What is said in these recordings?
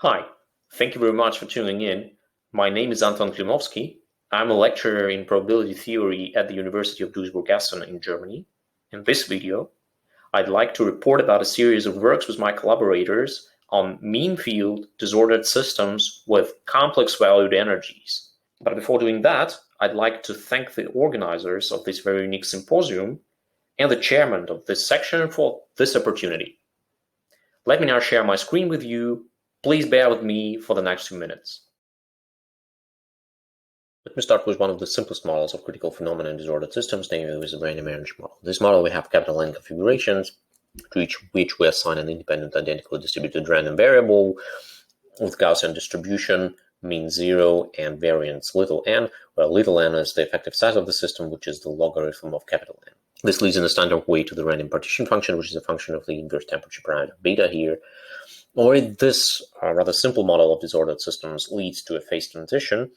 Hi, thank you very much for tuning in. My name is Anton Klimovsky. I'm a lecturer in probability theory at the University of Duisburg-Essen in Germany. In this video, I'd like to report about a series of works with my collaborators on mean field disordered systems with complex valued energies. But before doing that, I'd like to thank the organizers of this very unique symposium and the chairman of this section for this opportunity. Let me now share my screen with you. Please bear with me for the next 2 minutes. Let me start with one of the simplest models of critical phenomena in disordered systems, namely with the random energy model. In this model, we have capital N configurations, to which we assign an independent identically distributed random variable with Gaussian distribution, mean 0, and variance little n, where little n is the effective size of the system, which is the logarithm of capital N. This leads in a standard way to the random partition function, which is a function of the inverse temperature parameter beta here. Already this rather simple model of disordered systems leads to a phase transition,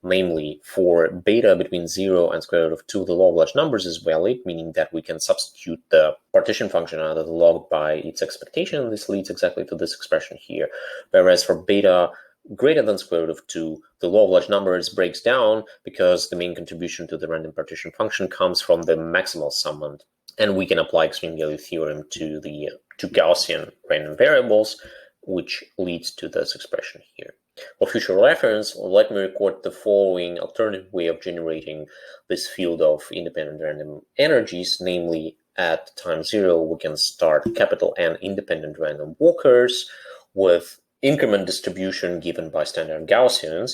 namely for beta between 0 and square root of 2, the law of large numbers is valid, meaning that we can substitute the partition function out of the log by its expectation, and this leads exactly to this expression here. Whereas for beta greater than square root of 2, the law of large numbers breaks down because the main contribution to the random partition function comes from the maximal summand, and we can apply extreme value theorem to the Gaussian random variables, which leads to this expression here. For future reference, let me record the following alternative way of generating this field of independent random energies, namely at time 0, we can start capital N independent random walkers with increment distribution given by standard Gaussians,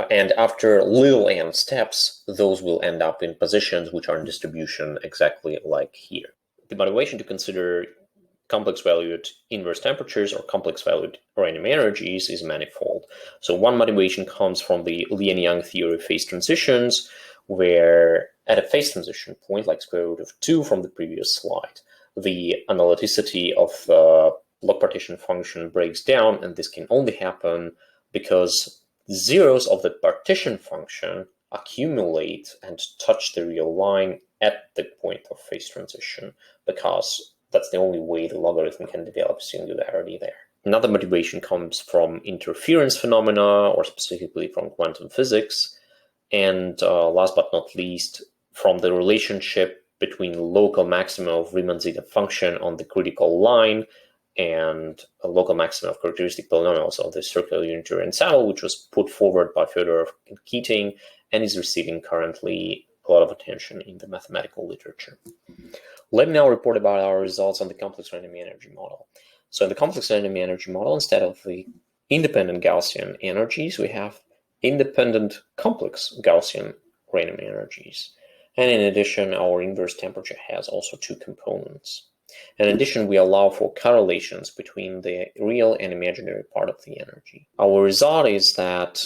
and after little n steps, those will end up in positions which are in distribution exactly like here. The motivation to consider complex valued inverse temperatures or complex valued random energies is manifold. So one motivation comes from the Lian-Yang theory of phase transitions, where at a phase transition point, like square root of 2 from the previous slide, the analyticity of the log partition function breaks down, and this can only happen because zeros of the partition function accumulate and touch the real line at the point of phase transition, because that's the only way the logarithm can develop singularity there. Another motivation comes from interference phenomena, or specifically from quantum physics, and last but not least, from the relationship between local maxima of Riemann zeta function on the critical line and a local maxima of characteristic polynomials of the circular Unitarian saddle, which was put forward by Fedorov and Keating and is receiving currently a lot of attention in the mathematical literature. Let me now report about our results on the complex random energy model. So in the complex random energy model, instead of the independent Gaussian energies, we have independent complex Gaussian random energies. And in addition, our inverse temperature has also 2 components. In addition, we allow for correlations between the real and imaginary part of the energy. Our result is that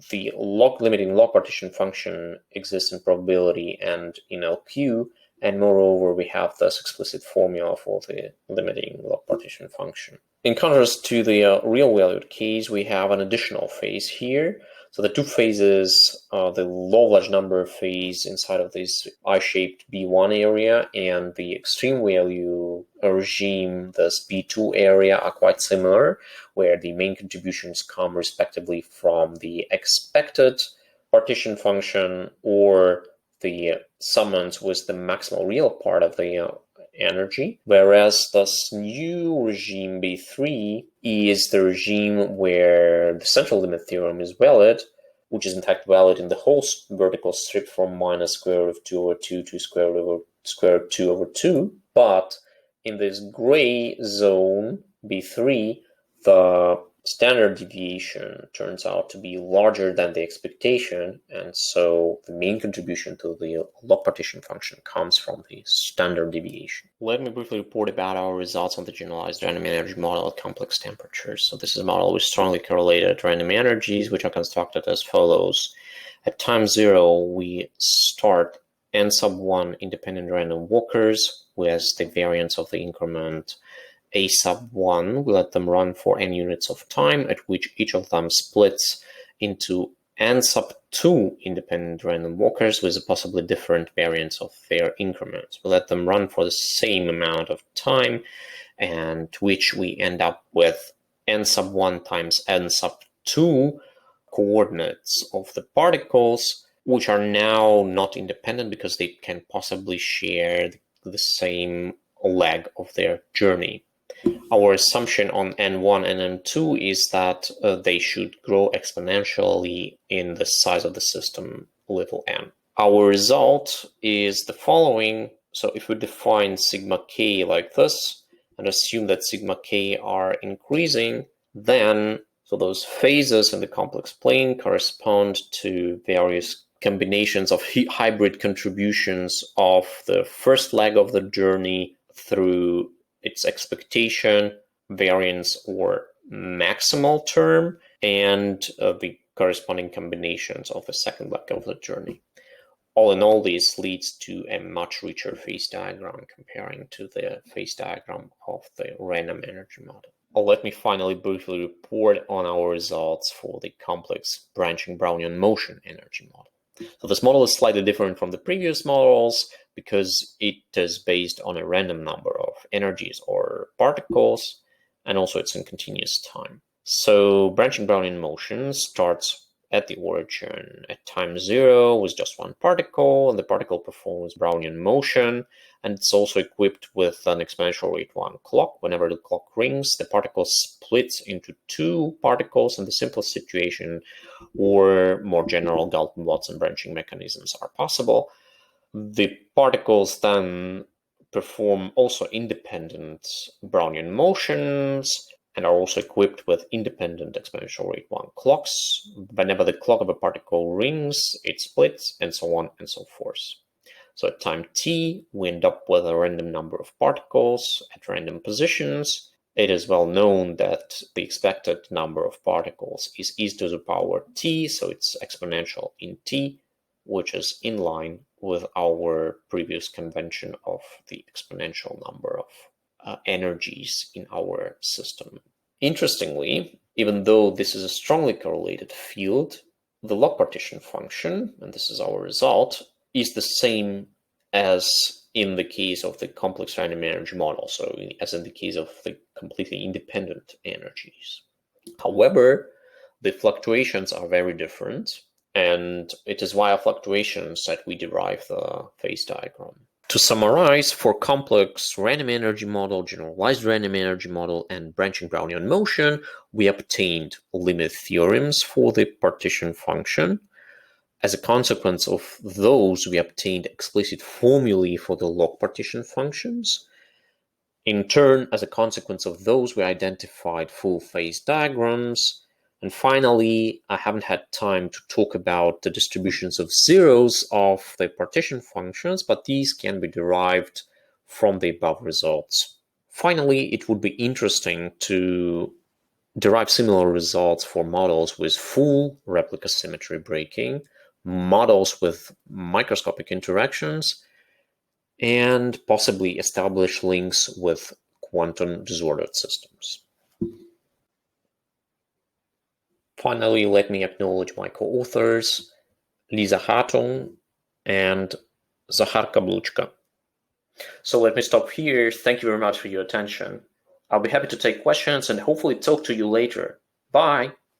the limiting log partition function exists in probability and in LQ, and moreover, we have this explicit formula for the limiting log partition function. In contrast to the real valued case, we have an additional phase here. So the 2 phases, the law of large number phase inside of this I-shaped B1 area and the extreme value regime, this B2 area, are quite similar, where the main contributions come respectively from the expected partition function or the summands with the maximal real part of the energy, whereas this new regime B3 is the regime where the central limit theorem is valid, which is in fact valid in the whole vertical strip from minus square root of 2 over 2 to square root of 2 over 2, but in this gray zone B3, the standard deviation turns out to be larger than the expectation, and so the main contribution to the log partition function comes from the standard deviation. Let me briefly report about our results on the generalized random energy model at complex temperatures. So this is a model with strongly correlated random energies, which are constructed as follows. At time 0, we start n sub 1 independent random walkers with the variance of the increment a sub 1, we let them run for n units of time, at which each of them splits into n sub 2 independent random walkers with a possibly different variance of their increments. We let them run for the same amount of time, and to which we end up with n sub 1 times n sub 2 coordinates of the particles, which are now not independent because they can possibly share the same leg of their journey. Our assumption on n1 and n2 is that they should grow exponentially in the size of the system little n. Our result is the following. So if we define sigma k like this and assume that sigma k are increasing, then so those phases in the complex plane correspond to various combinations of hybrid contributions of the first leg of the journey through its expectation, variance, or maximal term, and the corresponding combinations of the second leg of the journey. All in all, this leads to a much richer phase diagram comparing to the phase diagram of the random energy model. Let me finally briefly report on our results for the complex branching Brownian motion energy model. So this model is slightly different from the previous models because it is based on a random number of energies or particles, and also it's in continuous time. So branching Brownian motion starts at the origin at time 0 with just one particle, and the particle performs Brownian motion, and it's also equipped with an exponential rate 1 clock. Whenever the clock rings, the particle splits into 2 particles in the simplest situation, or more general Galton-Watson branching mechanisms are possible. The particles then perform also independent Brownian motions and are also equipped with independent exponential rate 1 clocks. Whenever the clock of a particle rings, it splits, and so on and so forth. So at time t, we end up with a random number of particles at random positions. It is well known that the expected number of particles is e to the power t, so it's exponential in t, which is in line with our previous convention of the exponential number of energies in our system. Interestingly, even though this is a strongly correlated field, the log partition function, and this is our result, is the same as in the case of the complex random energy model, so as in the case of the completely independent energies. However, the fluctuations are very different, and it is via fluctuations that we derive the phase diagram. To summarize, for complex random energy model, generalized random energy model, and branching Brownian motion, we obtained limit theorems for the partition function. As a consequence of those, we obtained explicit formulae for the log partition functions. In turn, as a consequence of those, we identified full phase diagrams. And finally, I haven't had time to talk about the distributions of zeros of the partition functions, but these can be derived from the above results. Finally, it would be interesting to derive similar results for models with full replica symmetry breaking, models with microscopic interactions, and possibly establish links with quantum disordered systems. Finally, let me acknowledge my co-authors, Lisa Hartung and Zahar Kabluchka. So let me stop here. Thank you very much for your attention. I'll be happy to take questions and hopefully talk to you later. Bye!